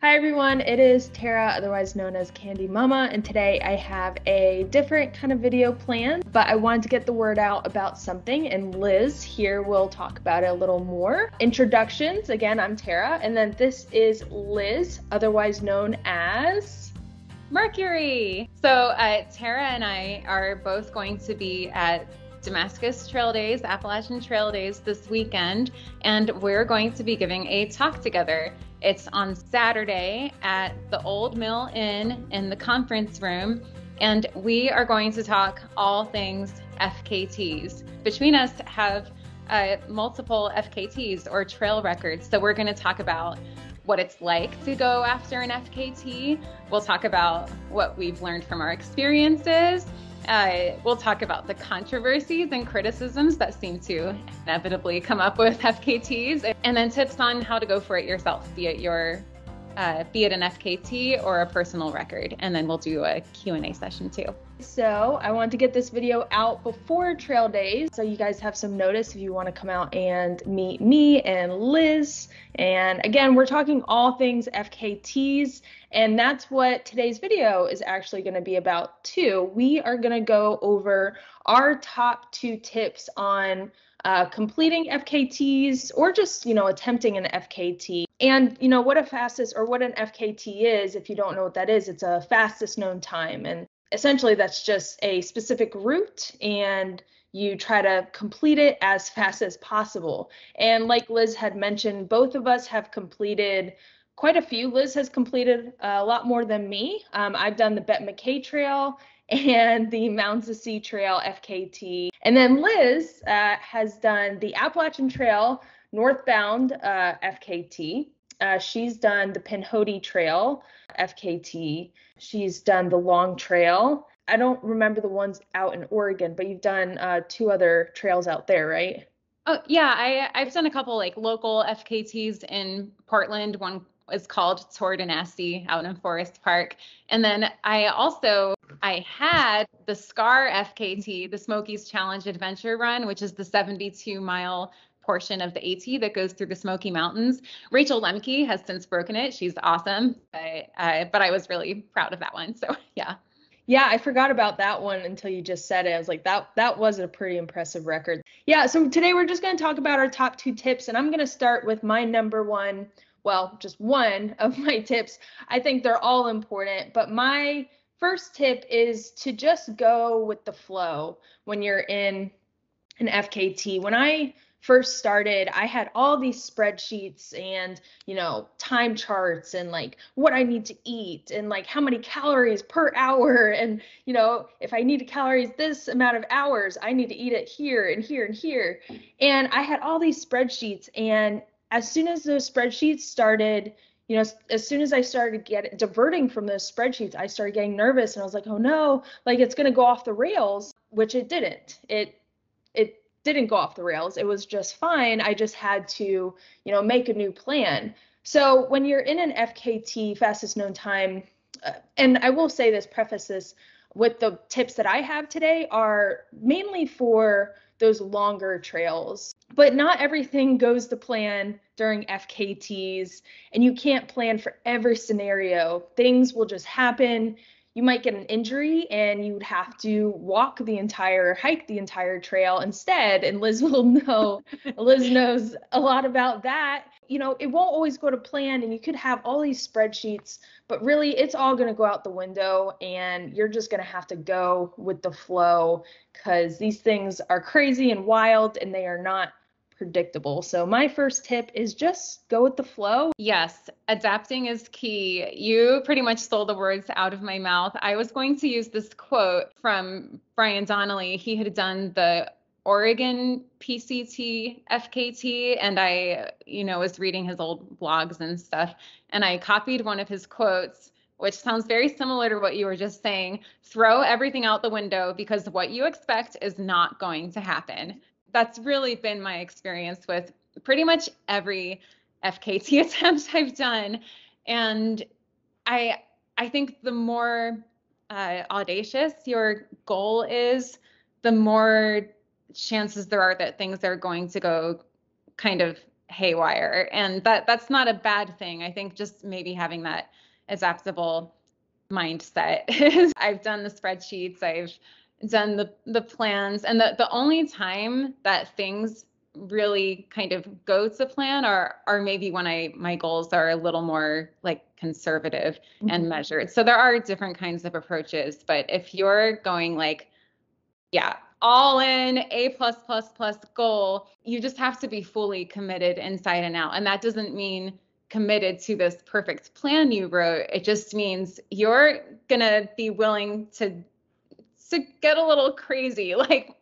Hi everyone, it is Tara, otherwise known as Candy Mama, and today I have a different kind of video planned, but I wanted to get the word out about something, and Liz here will talk about it a little more. Introductions, again, I'm Tara, and then this is Liz, otherwise known as Mercury. Tara and I are both going to be at Damascus Trail Days, Appalachian Trail Days this weekend, and we're going to be giving a talk together. It's on Saturday at the Old Mill Inn in the conference room, and we are going to talk all things FKTs. Between us have multiple FKTs or trail records, so we're going to talk about what it's like to go after an FKT. We'll talk about what we've learned from our experiences. We'll talk about the controversies and criticisms that seem to inevitably come up with FKTs, and then tips on how to go for it yourself, be it an FKT or a personal record. And then we'll do a Q&A session too. So I wanted to get this video out before Trail Days, so you guys have some notice if you want to come out and meet me and Liz. And again, we're talking all things FKTs, and that's what today's video is actually going to be about too. We are going to go over our top 2 tips on completing FKTs or just, attempting an FKT. And, what a fastest or what an FKT is, if you don't know what that is, it's a fastest known time. And essentially that's just a specific route, and you try to complete it as fast as possible. And like Liz had mentioned, both of us have completed quite a few. Liz has completed a lot more than me. I've done the Benton MacKaye Trail and the Mountains to Sea Trail FKT. And then Liz has done the Appalachian Trail northbound FKT. She's done the Pinhoti Trail FKT. She's done the Long Trail. I don't remember the ones out in Oregon, but you've done 2 other trails out there, right? Oh yeah, I've done a couple like local FKTs in Portland. One is called Tour de Nasty out in Forest Park. And then I had the SCAR FKT, the Smokies Challenge Adventure Run, which is the 72-mile portion of the AT that goes through the Smoky Mountains. Rachel Lemke has since broken it. She's awesome. But I was really proud of that one. So yeah. Yeah, I forgot about that one until you just said it. I was like, that was a pretty impressive record. Yeah, so today we're just going to talk about our top 2 tips, and I'm going to start with my number one, well, just one of my tips. I think they're all important, but my first tip is to just go with the flow when you're in an FKT. When I first started, I had all these spreadsheets and, time charts and like what I need to eat and like how many calories per hour. And, if I need calories this amount of hours, I need to eat it here and here and here. And I had all these spreadsheets. And as soon as those spreadsheets started, as soon as I started diverting from those spreadsheets, I started getting nervous, and I was like, oh no, like it's going to go off the rails, which it didn't. It didn't go off the rails. It was just fine. I just had to, make a new plan. So when you're in an FKT, fastest known time, and I will say this, preface this with the tips that I have today are mainly for those longer trails, but not everything goes to plan during FKTs, and you can't plan for every scenario. Things will just happen. You might get an injury and you'd have to hike the entire trail instead. And Liz will know, Liz knows a lot about that. It won't always go to plan, and you could have all these spreadsheets, but really it's all going to go out the window, and you're just going to have to go with the flow, because these things are crazy and wild, and they are not predictable. So my first tip is just go with the flow. Yes, adapting is key. You pretty much stole the words out of my mouth. I was going to use this quote from Brian Donnelly. He had done the Oregon PCT FKT, and I, was reading his old blogs and stuff, and I copied one of his quotes, which sounds very similar to what you were just saying. Throw everything out the window, because what you expect is not going to happen. That's really been my experience with pretty much every FKT attempt I've done. And I think the more audacious your goal is, the more chances there are that things are going to go kind of haywire. And that's not a bad thing. I think just maybe having that adaptable mindset. I've done the spreadsheets, I've done the plans, and the only time that things really kind of go to plan are maybe when my goals are a little more like conservative and measured. So there are different kinds of approaches, but if you're going like, yeah, all in A plus plus plus goal, you just have to be fully committed inside and out. And that doesn't mean committed to this perfect plan you wrote. It just means you're gonna be willing to get a little crazy, like,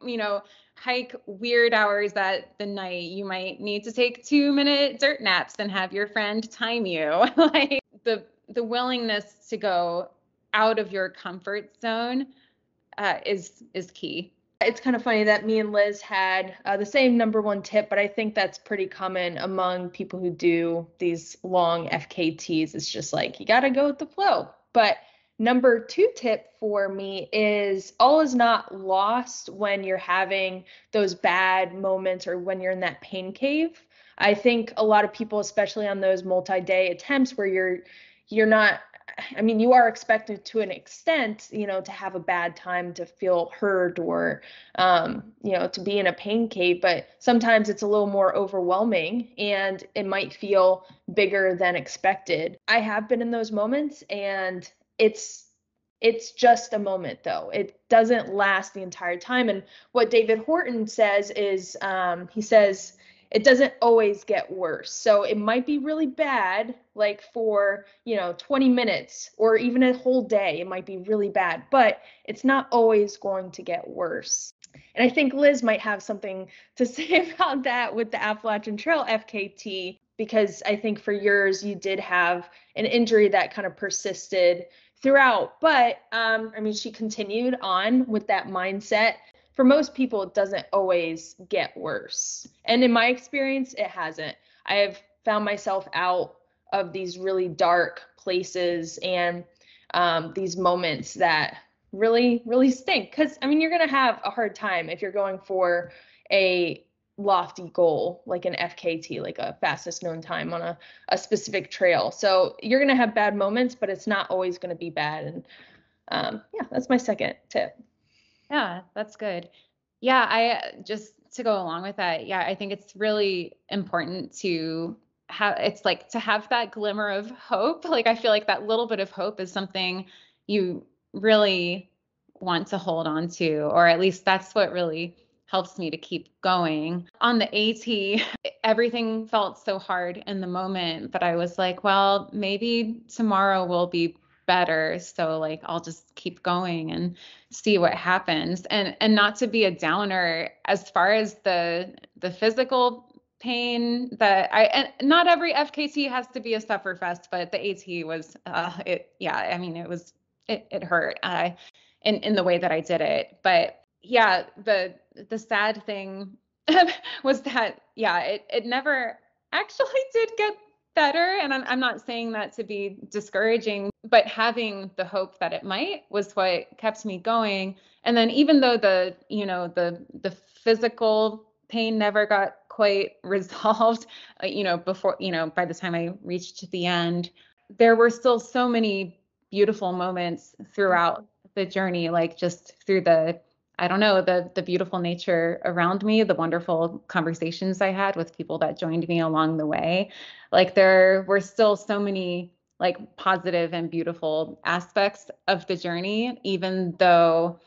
hike weird hours at the night. You might need to take 2-minute dirt naps and have your friend time you. Like the willingness to go out of your comfort zone is key. It's kind of funny that me and Liz had the same number one tip, but I think that's pretty common among people who do these long FKTs. It's just like, you got to go with the flow. But number two tip for me is all is not lost when you're having those bad moments or when you're in that pain cave. I think a lot of people, especially on those multi-day attempts where you're not, I mean, you are expected to an extent, to have a bad time, to feel hurt or, to be in a pain cave, but sometimes it's a little more overwhelming and it might feel bigger than expected. I have been in those moments, and it's just a moment though. It doesn't last the entire time. And what David Horton says is, he says, it doesn't always get worse. So it might be really bad, like for, 20 minutes or even a whole day, it might be really bad, but it's not always going to get worse. And I think Liz might have something to say about that with the Appalachian Trail FKT, because I think for yours, you did have an injury that kind of persisted throughout, but she continued on with that mindset. For most people, it doesn't always get worse. And in my experience, it hasn't. I have found myself out of these really dark places and these moments that really, really stink. Because, you're going to have a hard time if you're going for a lofty goal, like an FKT, like a fastest known time on a specific trail. So you're going to have bad moments, but it's not always going to be bad. And that's my second tip. Yeah, that's good. Yeah, I just to go along with that. Yeah, I think it's really important to have that glimmer of hope. Like, I feel like that little bit of hope is something you really want to hold on to, or at least that's what really helps me to keep going. On the AT, everything felt so hard in the moment, but I was like, well, maybe tomorrow will be better. So like, I'll just keep going and see what happens. And not to be a downer as far as the physical pain and not every FKT has to be a sufferfest, but the AT was, it hurt, in the way that I did it. But yeah, the sad thing was that, it never actually did get better. And I'm not saying that to be discouraging, but having the hope that it might was what kept me going. And then even though the physical pain never got quite resolved, before, by the time I reached the end, there were still so many beautiful moments throughout the journey, like just through the beautiful nature around me, the wonderful conversations I had with people that joined me along the way. Like, there were still so many like positive and beautiful aspects of the journey, even though,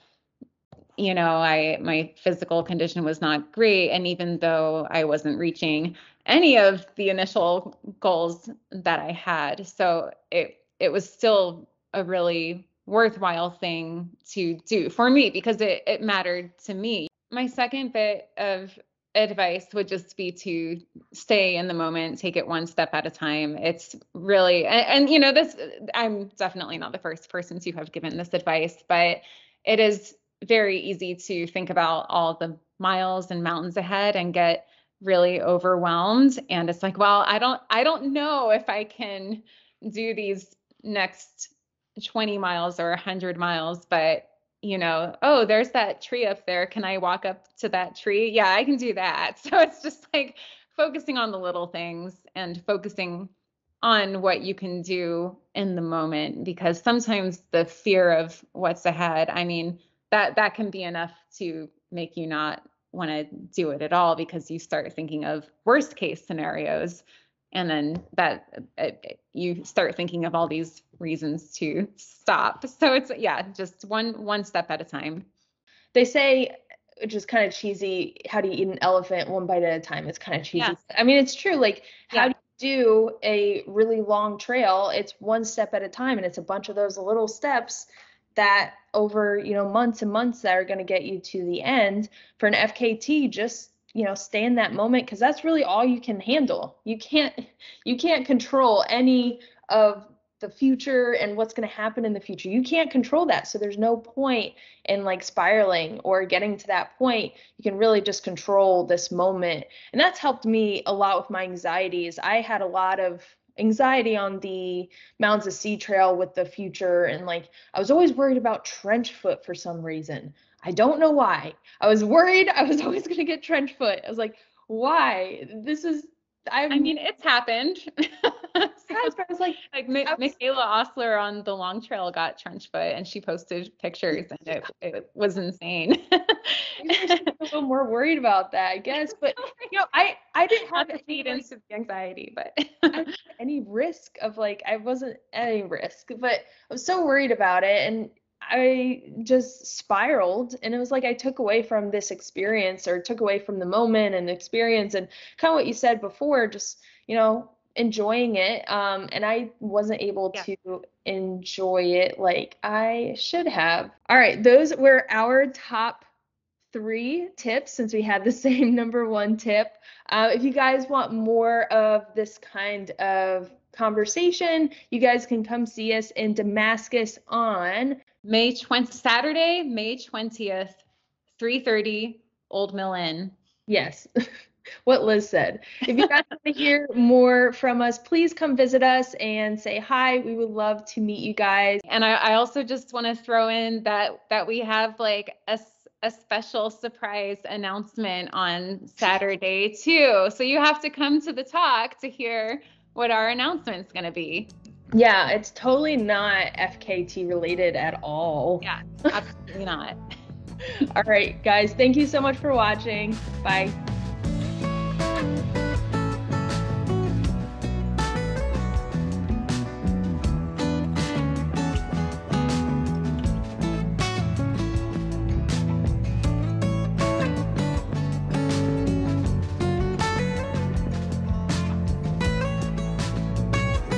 my physical condition was not great. And even though I wasn't reaching any of the initial goals that I had. So it was still a really worthwhile thing to do for me because it mattered to me. My second bit of advice would just be to stay in the moment, take it one step at a time. It's really, and this, I'm definitely not the first person to have given this advice, but it is very easy to think about all the miles and mountains ahead and get really overwhelmed. And it's like, well, I don't know if I can do these next 20 miles or 100 miles, but oh, there's that tree up there. Can I walk up to that tree? Yeah, I can do that. So it's just like focusing on the little things and focusing on what you can do in the moment, because sometimes the fear of what's ahead, I mean, that can be enough to make you not want to do it at all, because you start thinking of worst case scenarios, and then you start thinking of all these reasons to stop. So it's, yeah, just one step at a time. They say, which is kind of cheesy, how do you eat an elephant one bite at a time? It's kind of cheesy. Yes. I mean, it's true. Like, how do you do a really long trail? It's one step at a time, and it's a bunch of those little steps that over, months and months that are going to get you to the end. For an FKT, just, stay in that moment, because that's really all you can handle. You can't control any of the future and what's going to happen in the future. You can't control that. So there's no point in like spiraling or getting to that point. You can really just control this moment. And that's helped me a lot with my anxieties. I had a lot of anxiety on the Mountains of Sea Trail with the future. And like, I was always worried about trench foot for some reason. I don't know why. I was worried I was always going to get trench foot. I was like, why? I mean, it's happened. But I was like Michaela Osler on the long trail got trench foot, and she posted pictures, and it was insane. A little more worried about that, I guess. But I didn't have to feed into the anxiety, but I didn't have any risk of like, I wasn't at any risk, but I was so worried about it, and I just spiraled. And it was like I took away from this experience, or took away from the moment and the experience, and kind of what you said before, just enjoying it, and I wasn't able to enjoy it like I should have. All right, those were our top 3 tips, since we had the same number 1 tip. If you guys want more of this kind of conversation, you guys can come see us in Damascus on Saturday, May 20th, 3:30, Old Mill Inn. Yes. What Liz said. If you guys want to hear more from us, please come visit us and say hi. We would love to meet you guys. And I also just want to throw in that we have like a special surprise announcement on Saturday too. So you have to come to the talk to hear what our announcement's going to be. Yeah, it's totally not FKT related at all. Yeah, absolutely not. All right, guys, thank you so much for watching. Bye.